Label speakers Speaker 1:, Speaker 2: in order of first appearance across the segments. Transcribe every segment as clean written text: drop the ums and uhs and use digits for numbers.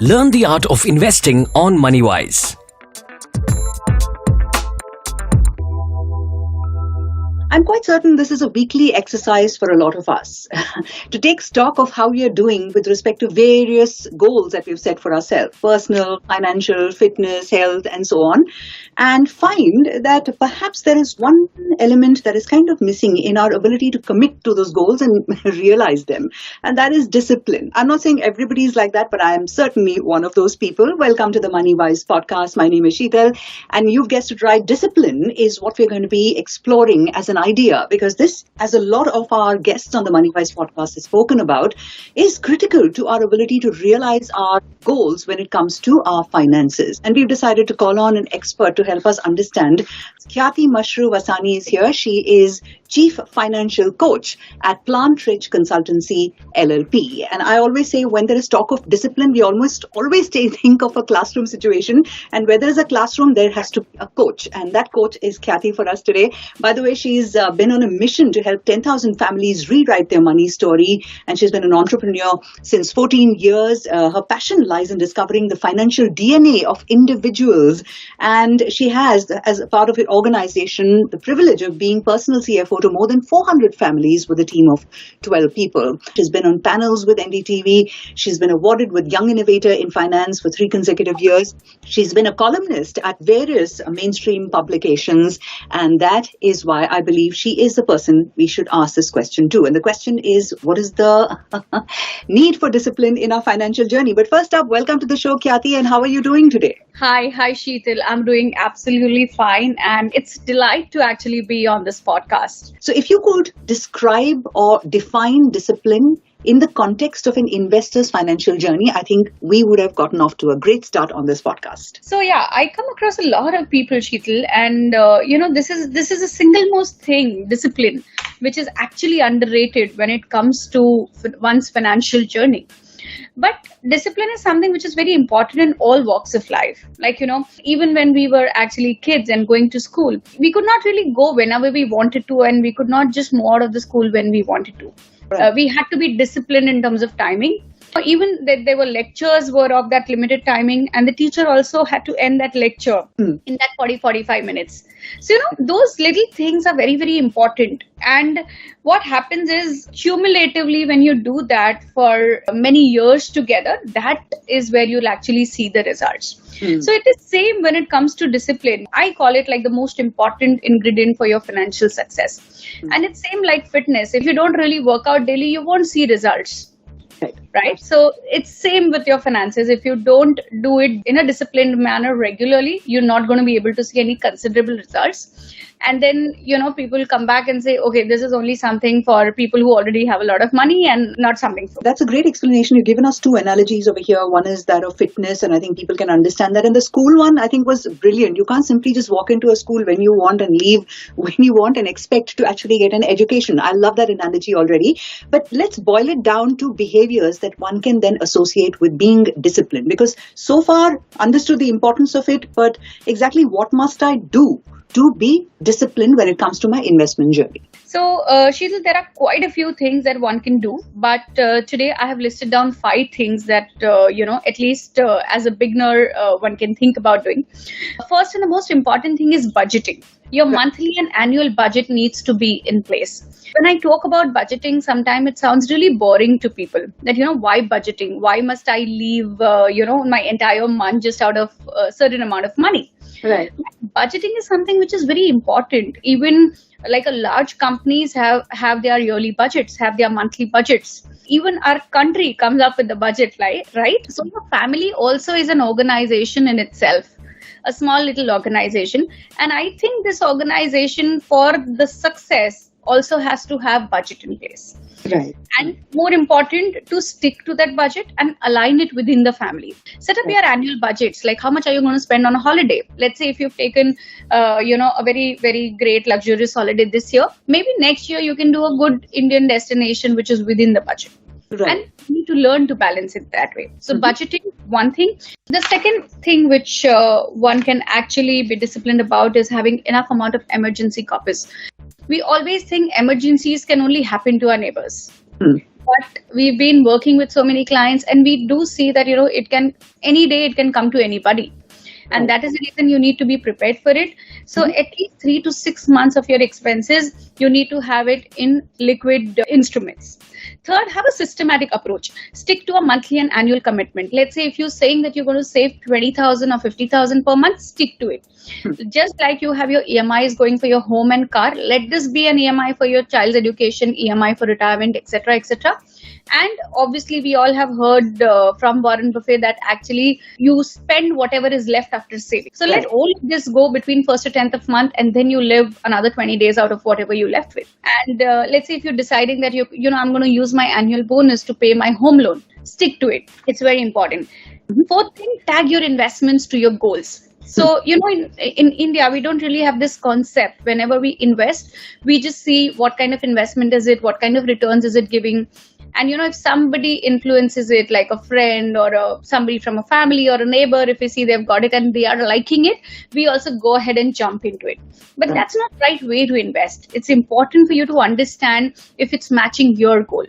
Speaker 1: Learn the art of investing on Moneywise.
Speaker 2: I'm quite certain this is a weekly exercise for a lot of us to take stock of how we are doing with respect to various goals that we've set for ourselves, personal, financial, fitness, health, and so on, and find that perhaps there is one element that is kind of missing in our ability to commit to those goals and realize them, and that is discipline. I'm not saying everybody is like that, but I am certainly one of those people. Welcome to the Moneywise Podcast. My name is Sheetal, and you've guessed it right. Discipline is what we're going to be exploring as an idea, because this, as a lot of our guests on the Moneywise Podcast has spoken about, is critical to our ability to realize our goals when it comes to our finances. And we've decided to call on an expert to help us understand. Khyati Vasani is here. She is Chief Financial Coach at Plant Ridge Consultancy LLP. And I always say, when there is talk of discipline, we almost always think of a classroom situation. And where there is a classroom, there has to be a coach. And that coach is Khyati for us today. By the way, she's been on a mission to help 10,000 families rewrite their money story. And she's been an entrepreneur since 14 years. Her passion lies in discovering the financial DNA of individuals. And she has, as a part of her organization, the privilege of being personal CFO to more than 400 families with a team of 12 people. She's been on panels with NDTV. She's been awarded with Young Innovator in Finance for 3 consecutive years. She's been a columnist at various mainstream publications. And that is why I believe she is the person we should ask this question to. And the question is, what is the need for discipline in our financial journey? But first up, welcome to the show, Khyati, and how are you doing today?
Speaker 3: Hi Sheetal. I'm doing absolutely fine, and it's a delight to actually be on this podcast.
Speaker 2: So if you could describe or define discipline in the context of an investor's financial journey, I think we would have gotten off to a great start on this podcast.
Speaker 3: So yeah, I come across a lot of people, Sheetal, and this is a single most thing, discipline, which is actually underrated when it comes to one's financial journey. But discipline is something which is very important in all walks of life. Even when we were actually kids and going to school, we could not really go whenever we wanted to, and we could not just move out of the school when we wanted to. We had to be disciplined in terms of timing. Even there were lectures were of that limited timing, and the teacher also had to end that lecture in that 45 minutes. So, those little things are very, very important. And what happens is, cumulatively, when you do that for many years together, that is where you'll actually see the results. So it is same when it comes to discipline. I call it like the most important ingredient for your financial success. And it's same like fitness. If you don't really work out daily, you won't see results. Right. So it's same with your finances. If you don't do it in a disciplined manner regularly, you're not going to be able to see any considerable results. And then, people come back and say, okay, this is only something for people who already have a lot of money and not something for.
Speaker 2: That's a great explanation. You've given us 2 analogies over here. One is that of fitness, and I think people can understand that. And the school one, I think, was brilliant. You can't simply just walk into a school when you want and leave when you want and expect to actually get an education. I love that analogy already. But let's boil it down to behaviors that one can then associate with being disciplined. Because so far, understood the importance of it, but exactly what must I do to be disciplined when it comes to my investment journey?
Speaker 3: So, Sheetal, there are quite a few things that one can do, but today I have listed down 5 things that, at least as a beginner, one can think about doing. First and the most important thing is budgeting. Your monthly and annual budget needs to be in place. When I talk about budgeting, sometimes it sounds really boring to people that, why budgeting? Why must I leave, my entire month just out of a certain amount of money?
Speaker 2: Right.
Speaker 3: Budgeting is something which is very important. Even like a large companies have their yearly budgets, have their monthly budgets. Even our country comes up with the budget, right? So your family also is an organization in itself, a small little organization. And I think this organization, for the success, also has to have budget in place.
Speaker 2: Right.
Speaker 3: And more important, to stick to that budget and align it within the family. Set up your annual budgets, like how much are you going to spend on a holiday? Let's say if you've taken, a very, very great luxurious holiday this year, maybe next year you can do a good Indian destination, which is within the budget.
Speaker 2: Right.
Speaker 3: And you need to learn to balance it that way. So budgeting, one thing. The second thing which one can actually be disciplined about is having enough amount of emergency coffers. We always think emergencies can only happen to our neighbors. But we've been working with so many clients, and we do see that, any day it can come to anybody. And that is the reason you need to be prepared for it. So at least 3 to 6 months of your expenses, you need to have it in liquid instruments. Third, have a systematic approach. Stick to a monthly and annual commitment. Let's say if you're saying that you're going to save 20,000 or 50,000 per month, stick to it. Just like you have your EMIs going for your home and car, let this be an EMI for your child's education, EMI for retirement, etc., etc. And obviously, we all have heard from Warren Buffett that actually you spend whatever is left after saving. So let all of this go between 1st to 10th of month, and then you live another 20 days out of whatever you left with. And let's say if you're deciding that I'm going to use my annual bonus to pay my home loan, stick to it. It's very important. Fourth thing, tag your investments to your goals. So, in India, we don't really have this concept. Whenever we invest, we just see what kind of investment is it, what kind of returns is it giving. And, if somebody influences it, like a friend or somebody from a family or a neighbor, if we see they've got it and they are liking it, we also go ahead and jump into it. But that's not the right way to invest. It's important for you to understand if it's matching your goal.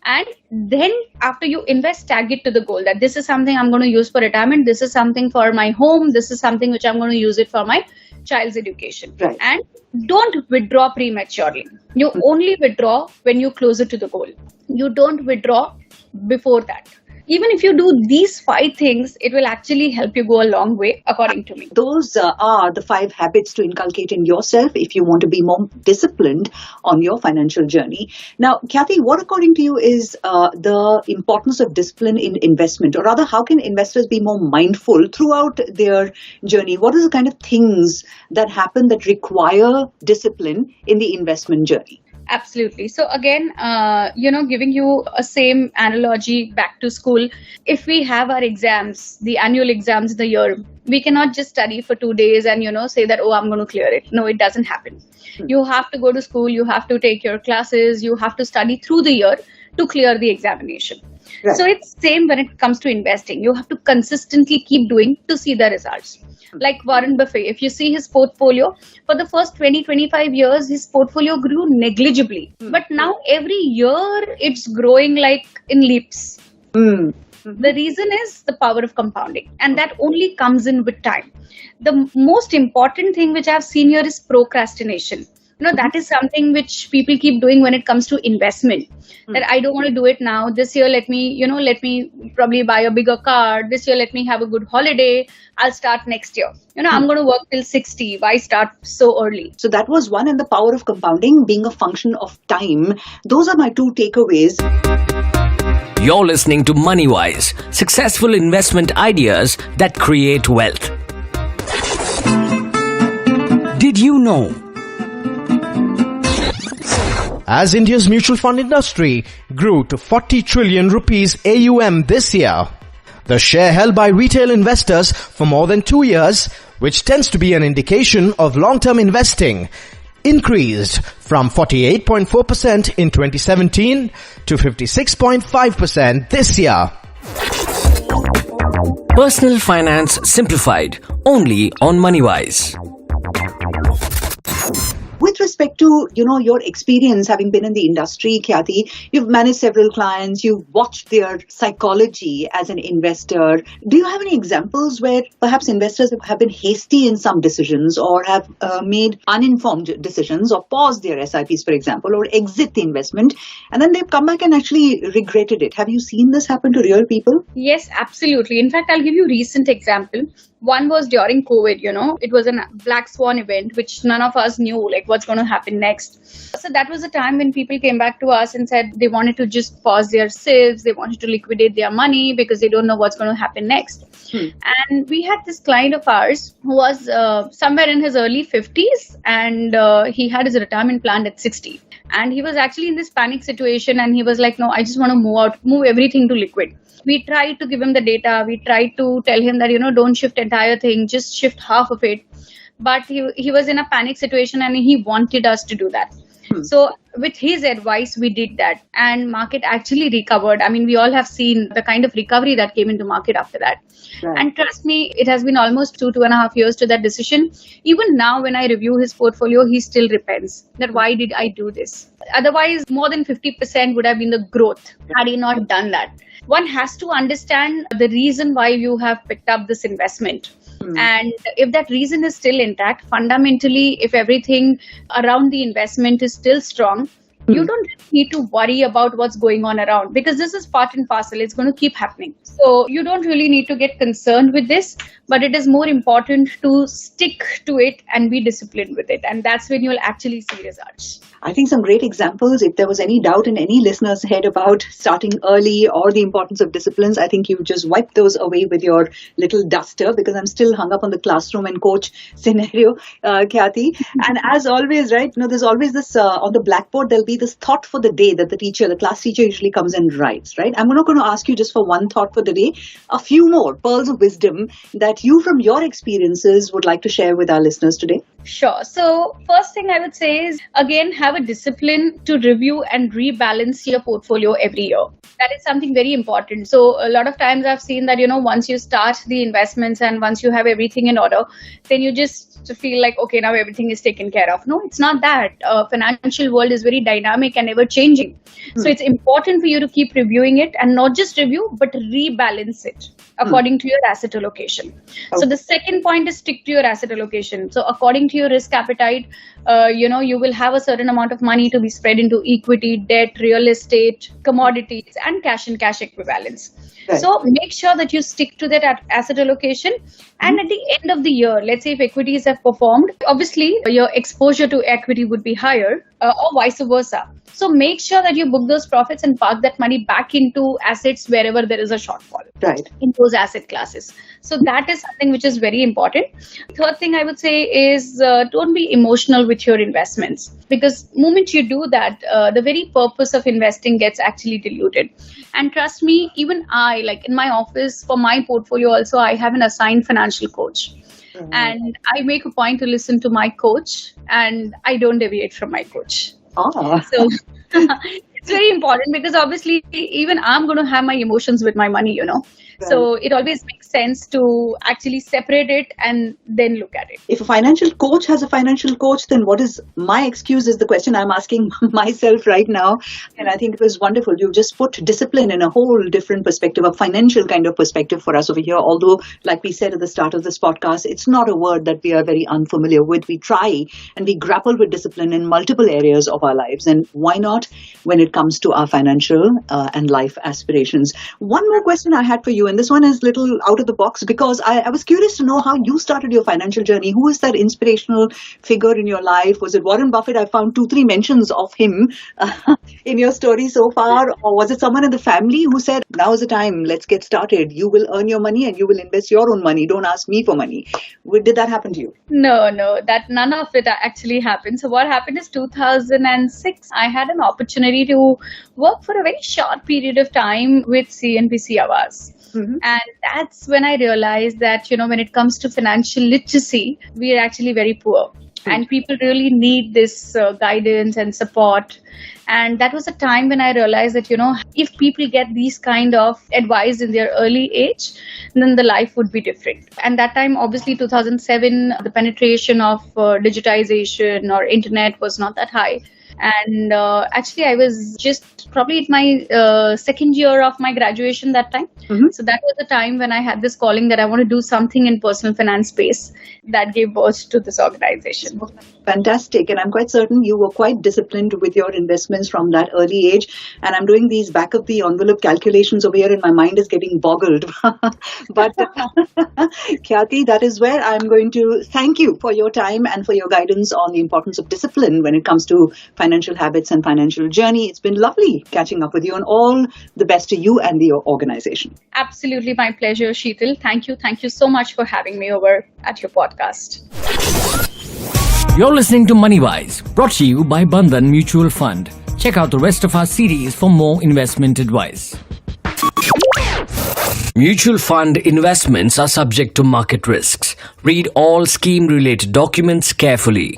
Speaker 3: And then after you invest, tag it to the goal that this is something I'm going to use for retirement. This is something for my home. This is something which I'm going to use it for my child's education. Right. And don't withdraw prematurely. You only withdraw when you closer to the goal. You don't withdraw before that. Even if you do these 5 things, it will actually help you go a long way, according to me.
Speaker 2: Those are the 5 habits to inculcate in yourself if you want to be more disciplined on your financial journey. Now, Khyati, what according to you is the importance of discipline in investment? Or rather, how can investors be more mindful throughout their journey? What are the kind of things that happen that require discipline in the investment journey?
Speaker 3: Absolutely. So again, giving you a same analogy back to school, if we have our exams, the annual exams in the year, we cannot just study for 2 days and, say that, I'm going to clear it. No, it doesn't happen. You have to go to school, you have to take your classes, you have to study through the year to clear the examination. Right. So it's same when it comes to investing. You have to consistently keep doing to see the results. Like Warren Buffett, if you see his portfolio, for the first 20-25 years, his portfolio grew negligibly. But now every year, it's growing like in leaps. The reason is the power of compounding. And that only comes in with time. The most important thing which I've seen here is procrastination. That is something which people keep doing when it comes to investment. That I don't want to do it now. This year, let me probably buy a bigger car. This year, let me have a good holiday. I'll start next year. I'm going to work till 60. Why start so early?
Speaker 2: So that was one, and the power of compounding being a function of time. Those are my 2 takeaways.
Speaker 1: You're listening to Moneywise, successful investment ideas that create wealth.
Speaker 4: Did you know? As India's mutual fund industry grew to 40 trillion rupees AUM this year, the share held by retail investors for more than 2 years, which tends to be an indication of long-term investing, increased from 48.4% in 2017 to 56.5% this year.
Speaker 1: Personal Finance Simplified, only on Moneywise.
Speaker 2: With respect to, your experience having been in the industry, Khyati, you've managed several clients, you've watched their psychology as an investor. Do you have any examples where perhaps investors have been hasty in some decisions or have made uninformed decisions or paused their SIPs, for example, or exit the investment, and then they've come back and actually regretted it? Have you seen this happen to real people?
Speaker 3: Yes, absolutely. In fact, I'll give you a recent example. One was during COVID, it was a black swan event, which none of us knew, like what's going to happen next. So that was a time when people came back to us and said they wanted to just pause their SIVs, they wanted to liquidate their money because they don't know what's going to happen next. And we had this client of ours who was somewhere in his early 50s, and he had his retirement plan at 60. And he was actually in this panic situation, and he was like, no, I just want to move everything to liquid. We tried to give him the data. We tried to tell him that, don't shift entire thing, just shift half of it. But he was in a panic situation and he wanted us to do that. So with his advice, we did that, and market actually recovered. I mean, we all have seen the kind of recovery that came into market after that.
Speaker 2: Right.
Speaker 3: And trust me, it has been almost 2.5 years to that decision. Even now, when I review his portfolio, he still repents that why did I do this? Otherwise, more than 50% would have been the growth had he not done that. One has to understand the reason why you have picked up this investment. And if that reason is still intact, fundamentally, if everything around the investment is still strong, you don't need to worry about what's going on around, because this is part and parcel. It's going to keep happening. So you don't really need to get concerned with this, but it is more important to stick to it and be disciplined with it. And that's when you'll actually see results.
Speaker 2: I think some great examples. If there was any doubt in any listener's head about starting early or the importance of disciplines, I think you just wiped those away with your little duster, because I'm still hung up on the classroom and coach scenario, Khyati. And as always, right, there's always this, on the blackboard, there'll be this thought for the day that the class teacher usually comes and writes, right? I'm not going to ask you just for one thought for the day, a few more pearls of wisdom that you from your experiences would like to share with our listeners today.
Speaker 3: Sure. So first thing I would say is, again, have a discipline to review and rebalance your portfolio every year. That is something very important. So a lot of times I've seen that, once you start the investments and once you have everything in order, then you just feel like, okay, now everything is taken care of. No, it's not that. Financial world is very dynamic and ever changing. So it's important for you to keep reviewing it, and not just review, but rebalance it according to your asset allocation. So the second point is stick to your asset allocation. So according to your risk appetite, you will have a certain amount of money to be spread into equity, debt, real estate, commodities, and cash and cash equivalents. Right. So make sure that you stick to that asset allocation. And at the end of the year, let's say if equities have performed, obviously your exposure to equity would be higher, or vice versa. So make sure that you book those profits and park that money back into assets wherever there is a shortfall,
Speaker 2: right,
Speaker 3: in those asset classes. So that is something which is very important. Third thing I would say is don't be emotional with your investments, because moment you do that, the very purpose of investing gets actually diluted. And trust me, even I, like in my office for my portfolio also, I have an assigned financial coach. And I make a point to listen to my coach, and I don't deviate from my coach. So it's very important, because obviously even I'm going to have my emotions with my money, Right. So it always makes sense to actually separate it and then look at it.
Speaker 2: If a financial coach has a financial coach, then what is my excuse is the question I'm asking myself right now. And I think it was wonderful. You just put discipline in a whole different perspective, a financial kind of perspective for us over here. Although, like we said at the start of this podcast, it's not a word that we are very unfamiliar with. We try and we grapple with discipline in multiple areas of our lives. And why not when it comes to our financial and life aspirations? One more question I had for you, and this one is little out of the box, because I was curious to know how you started your financial journey. Who is that inspirational figure in your life? Was it Warren Buffett? I found 2-3 mentions of him in your story so far. Or was it someone in the family who said, now is the time, let's get started. You will earn your money and you will invest your own money. Don't ask me for money. Did that happen to you?
Speaker 3: No, that none of it actually happened. So what happened is 2006, I had an opportunity to work for a very short period of time with CNBC Awas. And that's when I realized that, when it comes to financial literacy, we are actually very poor. And people really need this guidance and support. And that was a time when I realized that, if people get these kind of advice in their early age, then the life would be different. And that time, obviously, 2007, the penetration of digitization or internet was not that high. And actually, I was just probably at my second year of my graduation that time. So that was the time when I had this calling that I want to do something in personal finance space. That gave birth to this organization.
Speaker 2: Fantastic. And I'm quite certain you were quite disciplined with your investments from that early age. And I'm doing these back of the envelope calculations over here and my mind is getting boggled. But Khyati, that is where I'm going to thank you for your time and for your guidance on the importance of discipline when it comes to financial habits and financial journey. It's been lovely catching up with you, and all the best to you and your organization.
Speaker 3: Absolutely my pleasure, Sheetal. Thank you. Thank you so much for having me over at your podcast.
Speaker 1: You're listening to Moneywise, brought to you by Bandhan Mutual Fund. Check out the rest of our series for more investment advice. Mutual fund investments are subject to market risks. Read all scheme-related documents carefully.